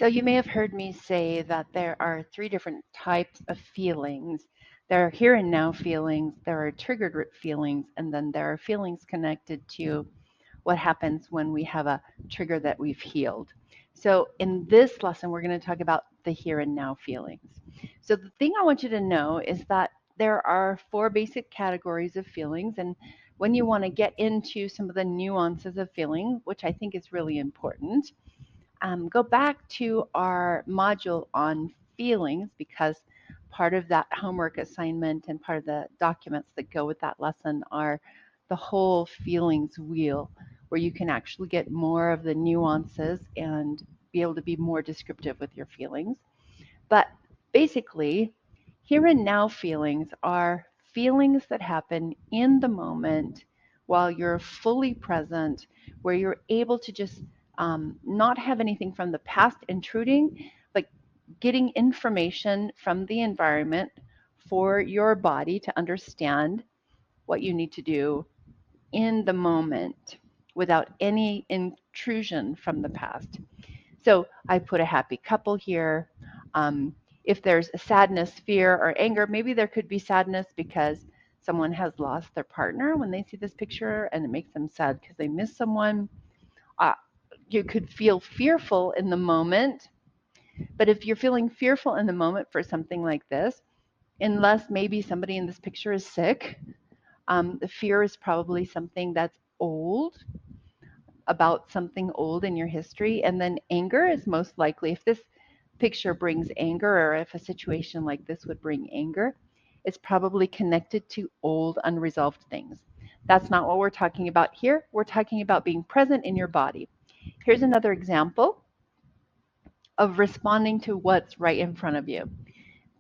So you may have heard me say that there are three different types of feelings. There are here and now feelings, there are triggered feelings, and then there are feelings connected to what happens when we have a trigger that we've healed. So in this lesson, we're going to talk about the here and now feelings. So the thing I want you to know is that there are four basic categories of feelings, and when you want to get into some of the nuances of feeling, which I think is really important, go back to our module on feelings, because part of that homework assignment and part of the documents that go with that lesson are the whole feelings wheel, where you can actually get more of the nuances and be able to be more descriptive with your feelings. But basically, here and now feelings are feelings that happen in the moment while you're fully present, where you're able to just not have anything from the past intruding, but getting information from the environment for your body to understand what you need to do in the moment without any intrusion from the past. So I put a happy couple here. Um, if there's a sadness, fear, or anger, maybe there could be sadness because someone has lost their partner when they see this picture and it makes them sad because they miss someone. Uh, you could feel fearful in the moment, but if you're feeling fearful in the moment for something like this, unless maybe somebody in this picture is sick, the fear is probably something that's old, about something old in your history. And then anger is most likely, if this picture brings anger, or if a situation like this would bring anger, it's probably connected to old unresolved things. That's not what we're talking about here. We're talking about being present in your body. Here's another example of responding to what's right in front of you.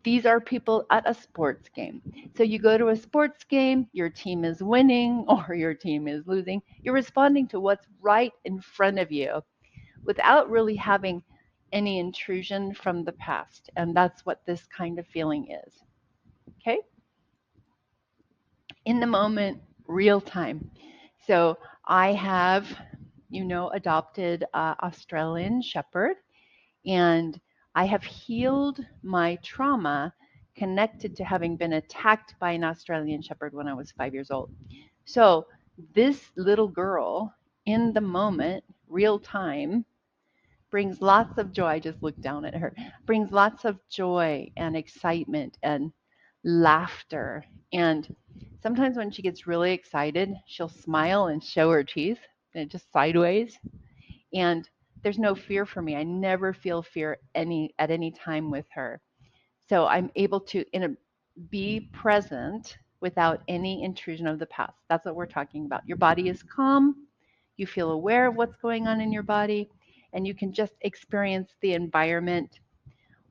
These are people at a sports game. So you go to a sports game, your team is winning or your team is losing. You're responding to what's right in front of you without really having any intrusion from the past. And that's what this kind of feeling is. Okay? In the moment, real time. So I have, adopted Australian Shepherd, and I have healed my trauma connected to having been attacked by an Australian Shepherd when I was 5 years old. So this little girl in the moment, real time, brings lots of joy. I just looked down at her. Brings lots of joy and excitement and laughter. And sometimes when she gets really excited, she'll smile and show her teeth, and just sideways. And there's no fear for me. I never feel fear at any time with her. So I'm able to be present without any intrusion of the past. That's what we're talking about. Your body is calm. You feel aware of what's going on in your body, and you can just experience the environment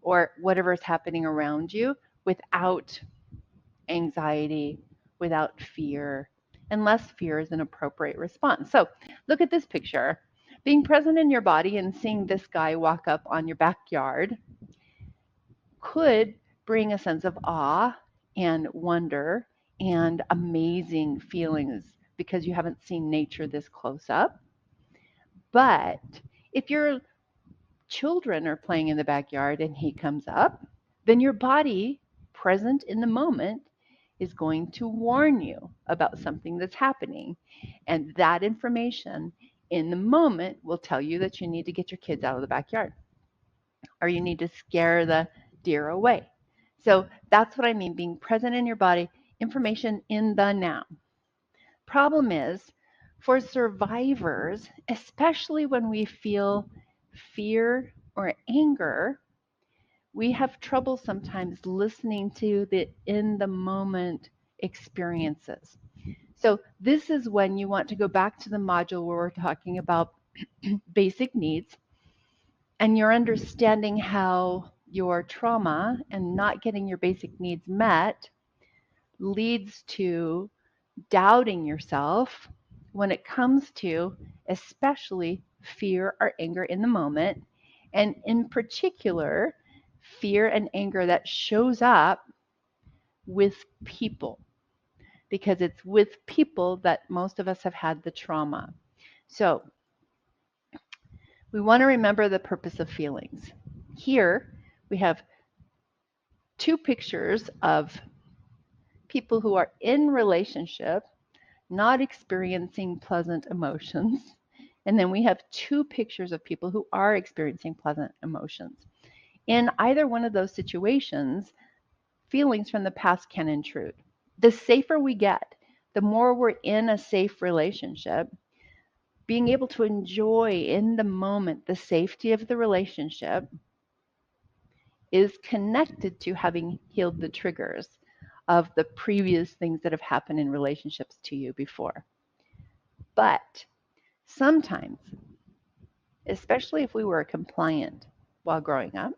or whatever is happening around you without anxiety, without fear, unless fear is an appropriate response. So look at this picture. Being present in your body and seeing this guy walk up on your backyard could bring a sense of awe and wonder and amazing feelings because you haven't seen nature this close up. But if your children are playing in the backyard and he comes up, then your body, present in the moment, is going to warn you about something that's happening. And that information in the moment will tell you that you need to get your kids out of the backyard or you need to scare the deer away. So that's what I mean, being present in your body, information in the now. Problem is, for survivors, especially when we feel fear or anger, we have trouble sometimes listening to the in the moment experiences. So this is when you want to go back to the module where we're talking about basic needs, and you're understanding how your trauma and not getting your basic needs met leads to doubting yourself when it comes to especially fear or anger in the moment, and in particular, fear and anger that shows up with people, because it's with people that most of us have had the trauma. So We want to remember the purpose of feelings. Here we have two pictures of people who are in relationship, not experiencing pleasant emotions. And then we have two pictures of people who are experiencing pleasant emotions. In either one of those situations, feelings from the past can intrude. The safer we get, the more we're in a safe relationship, being able to enjoy in the moment the safety of the relationship is connected to having healed the triggers of the previous things that have happened in relationships to you before. But sometimes, especially if we were compliant while growing up,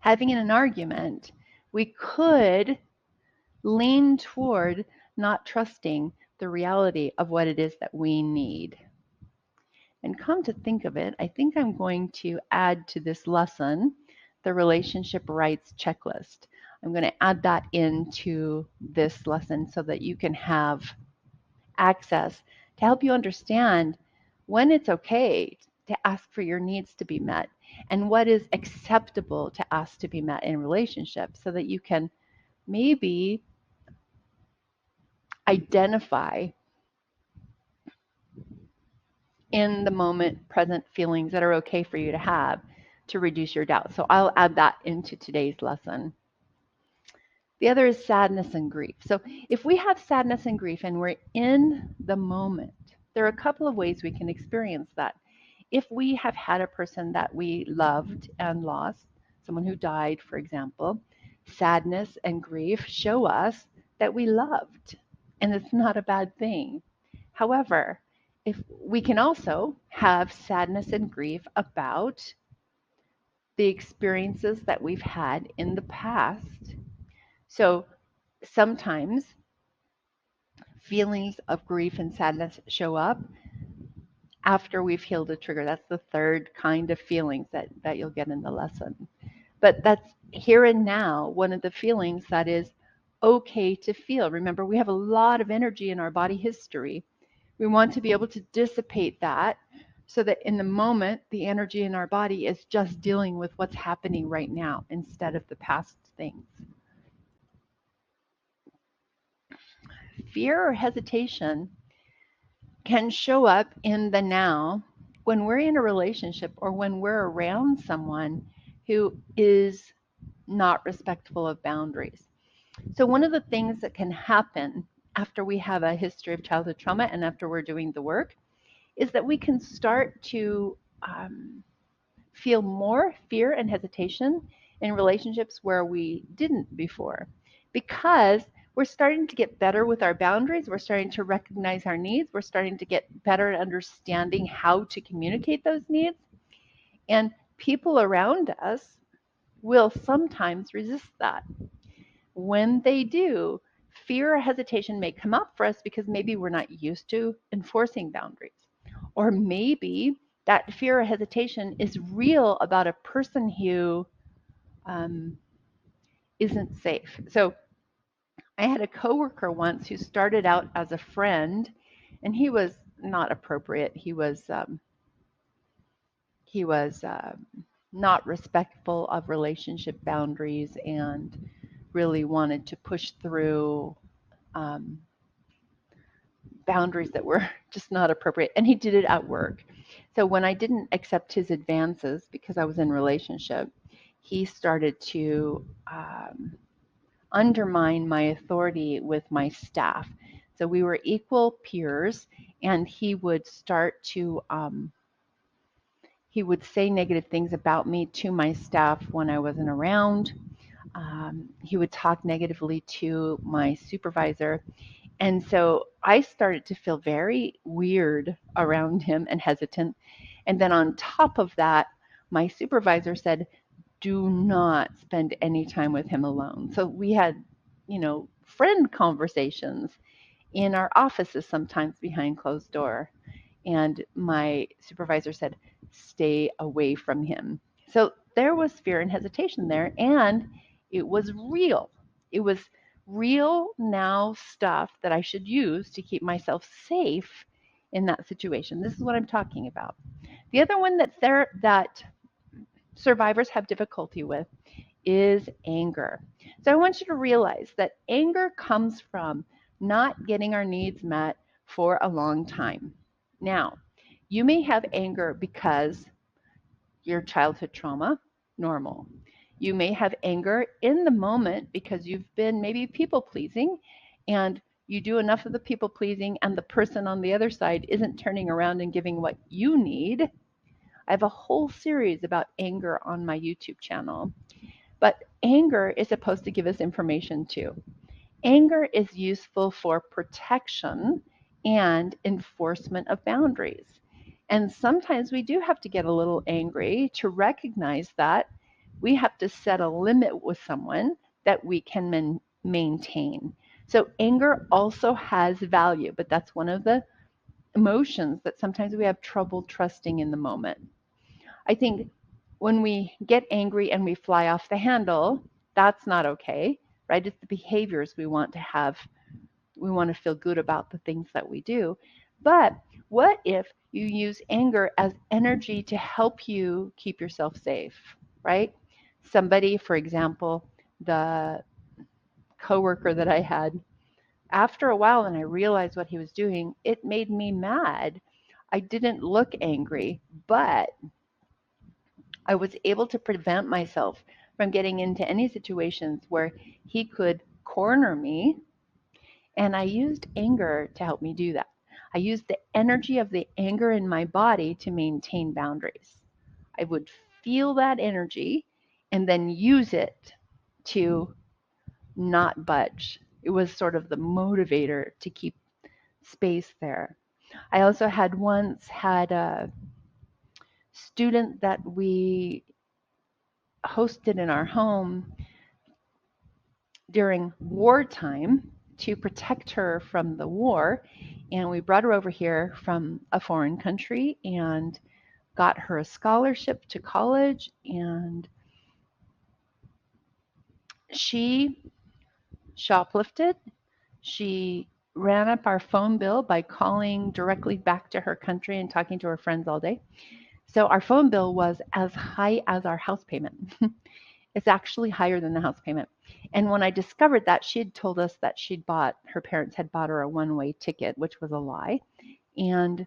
having an argument, we could lean toward not trusting the reality of what it is that we need. And come to think of it, I think I'm going to add to this lesson the relationship rights checklist. I'm going to add that into this lesson so that you can have access to help you understand when it's okay to ask for your needs to be met and what is acceptable to ask to be met in relationships so that you can maybe identify in the moment present feelings that are okay for you to have to reduce your doubt. So I'll add that into today's lesson. The other is sadness and grief. So if we have sadness and grief and we're in the moment, there are a couple of ways we can experience that. If we have had a person that we loved and lost, someone who died, for example, sadness and grief show us that we loved, and it's not a bad thing. However, if we can also have sadness and grief about the experiences that we've had in the past. So sometimes feelings of grief and sadness show up after we've healed a trigger. That's the third kind of feelings that you'll get in the lesson. But that's here and now, one of the feelings that is okay to feel. Remember, we have a lot of energy in our body history. We want to be able to dissipate that so that in the moment, the energy in our body is just dealing with what's happening right now instead of the past things. Fear or hesitation can show up in the now when we're in a relationship or when we're around someone who is not respectful of boundaries. So one of the things that can happen after we have a history of childhood trauma and after we're doing the work is that we can start to feel more fear and hesitation in relationships where we didn't before, because we're starting to get better with our boundaries. We're starting to recognize our needs. We're starting to get better at understanding how to communicate those needs. And people around us will sometimes resist that. When they do, fear or hesitation may come up for us because maybe we're not used to enforcing boundaries. Or maybe that fear or hesitation is real about a person who isn't safe. So I had a coworker once who started out as a friend, and he was not appropriate. He was not respectful of relationship boundaries and really wanted to push through um, boundaries that were just not appropriate. And he did it at work. So when I didn't accept his advances because I was in relationship, he started to undermine my authority with my staff. So we were equal peers, and he would start to he would say negative things about me to my staff when I wasn't around. He would talk negatively to my supervisor. And so I started to feel very weird around him and hesitant. And then on top of that, my supervisor said, do not spend any time with him alone. So we had, friend conversations in our offices sometimes behind closed door. And my supervisor said, stay away from him. So there was fear and hesitation there, and it was real. It was real now stuff that I should use to keep myself safe in that situation. This is what I'm talking about. The other one that survivors have difficulty with is anger. So I want you to realize that anger comes from not getting our needs met for a long time. Now, you may have anger because your childhood trauma, normal. You may have anger in the moment because you've been maybe people pleasing and you do enough of the people pleasing and the person on the other side isn't turning around and giving what you need. I have a whole series about anger on my YouTube channel. But anger is supposed to give us information too. Anger is useful for protection and enforcement of boundaries. And sometimes we do have to get a little angry to recognize that we have to set a limit with someone that we can maintain. So anger also has value, but that's one of the emotions that sometimes we have trouble trusting in the moment. I think when we get angry and we fly off the handle, that's not okay, right? It's the behaviors we want to have. We want to feel good about the things that we do. But what if you use anger as energy to help you keep yourself safe, right? Somebody, for example, the coworker that I had, after a while, when I realized what he was doing, it made me mad. I didn't look angry, but I was able to prevent myself from getting into any situations where he could corner me. And I used anger to help me do that. I used the energy of the anger in my body to maintain boundaries. I would feel that energy and then use it to not budge. It was sort of the motivator to keep space there. I also had a student that we hosted in our home during wartime to protect her from the war. And we brought her over here from a foreign country and got her a scholarship to college. And she shoplifted. She ran up our phone bill by calling directly back to her country and talking to her friends all day. So our phone bill was as high as our house payment. It's actually higher than the house payment. And when I discovered that, she had told us that her parents had bought her a one-way ticket, which was a lie. And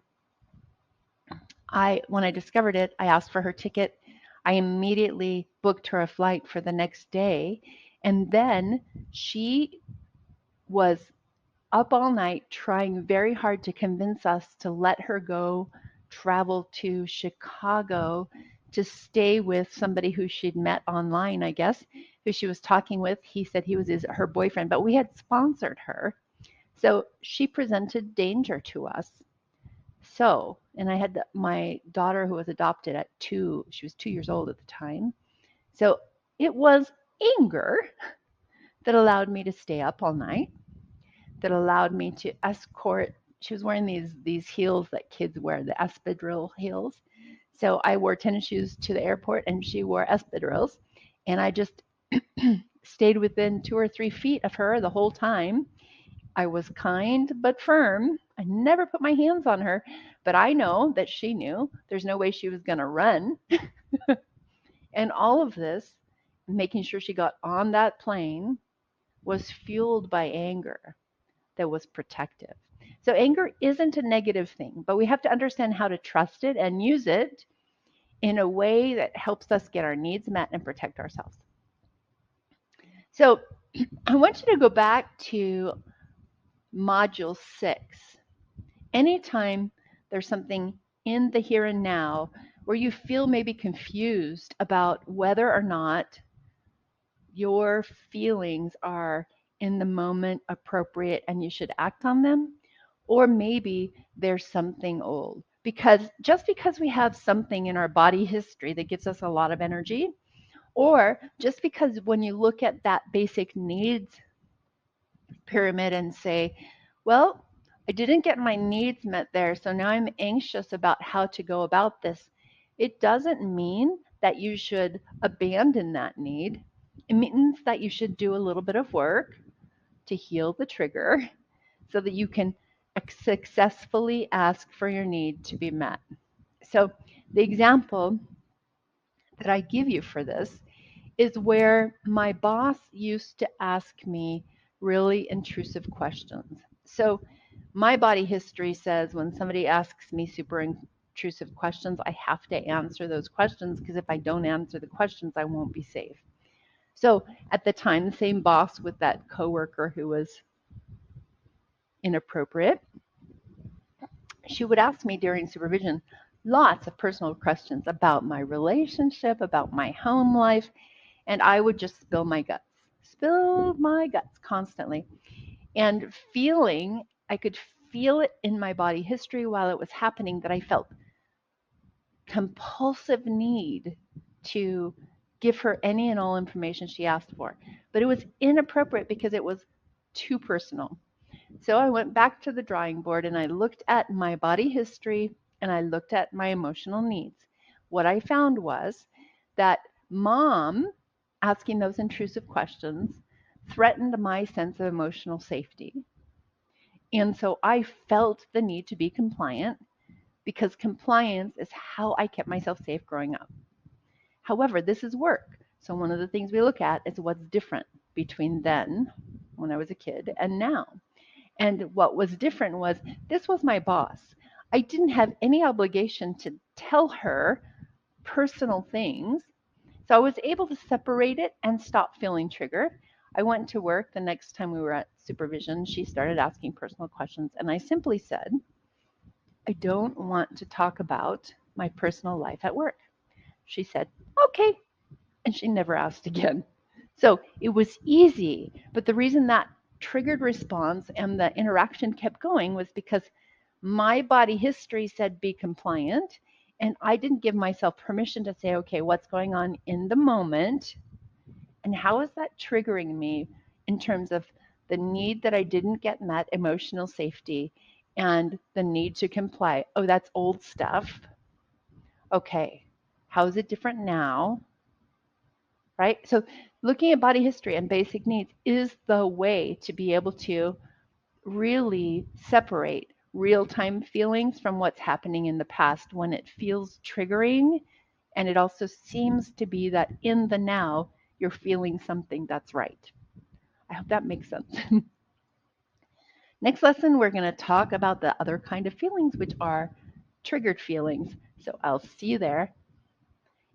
when I discovered it, I asked for her ticket. I immediately booked her a flight for the next day. And then she was up all night trying very hard to convince us to let her go travel to Chicago to stay with somebody who she'd met online, I guess, who she was talking with. He said he was her boyfriend, but we had sponsored her. So she presented danger to us. So, and I had my daughter who was adopted at 2, she was 2 years old at the time. So it was anger that allowed me to stay up all night, that allowed me to escort. She was wearing these heels that kids wear, the espadrille heels. So I wore tennis shoes to the airport and she wore espadrilles. And I just stayed within 2 or 3 feet of her the whole time. I was kind but firm. I never put my hands on her, but I know that she knew there's no way she was going to run. And all of this, making sure she got on that plane, was fueled by anger that was protective. So anger isn't a negative thing, but we have to understand how to trust it and use it in a way that helps us get our needs met and protect ourselves. So I want you to go back to module 6. Anytime there's something in the here and now where you feel maybe confused about whether or not your feelings are in the moment appropriate and you should act on them, or maybe there's something old. Because just because we have something in our body history that gives us a lot of energy, or just because when you look at that basic needs pyramid and say, well, I didn't get my needs met there, so now I'm anxious about how to go about this. It doesn't mean that you should abandon that need. It means that you should do a little bit of work to heal the trigger so that you can successfully ask for your need to be met. So The example that I give you for this is where my boss used to ask me really intrusive questions. So my body history says when somebody asks me super intrusive questions, I have to answer those questions because if I don't answer the questions, I won't be safe. So at the time, the same boss with that coworker who was inappropriate, she would ask me during supervision lots of personal questions about my relationship, about my home life, and I would just spill my guts constantly. And I could feel it in my body history while it was happening that I felt compulsive need to give her any and all information she asked for. But it was inappropriate because it was too personal. So I went back to the drawing board and I looked at my body history and I looked at my emotional needs. What I found was that mom asking those intrusive questions threatened my sense of emotional safety. And so I felt the need to be compliant because compliance is how I kept myself safe growing up. However, this is work. So one of the things we look at is what's different between then, when I was a kid, and now. And what was different was this was my boss. I didn't have any obligation to tell her personal things. So I was able to separate it and stop feeling triggered. I went to work the next time we were at supervision. She started asking personal questions, and I simply said, I don't want to talk about my personal life at work. She said, okay. And she never asked again. So it was easy. But the reason that triggered response and the interaction kept going was because my body history said be compliant. And I didn't give myself permission to say, okay, what's going on in the moment? And how is that triggering me in terms of the need that I didn't get met, emotional safety, and the need to comply? Oh, that's old stuff. Okay, how is it different now? Right? So looking at body history and basic needs is the way to be able to really separate real-time feelings from what's happening in the past when it feels triggering. And it also seems to be that in the now, you're feeling something that's right. I hope that makes sense. Next lesson, we're going to talk about the other kind of feelings, which are triggered feelings. So I'll see you there.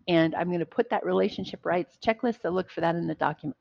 And I'm going to put that relationship rights checklist, so look for that in the documents.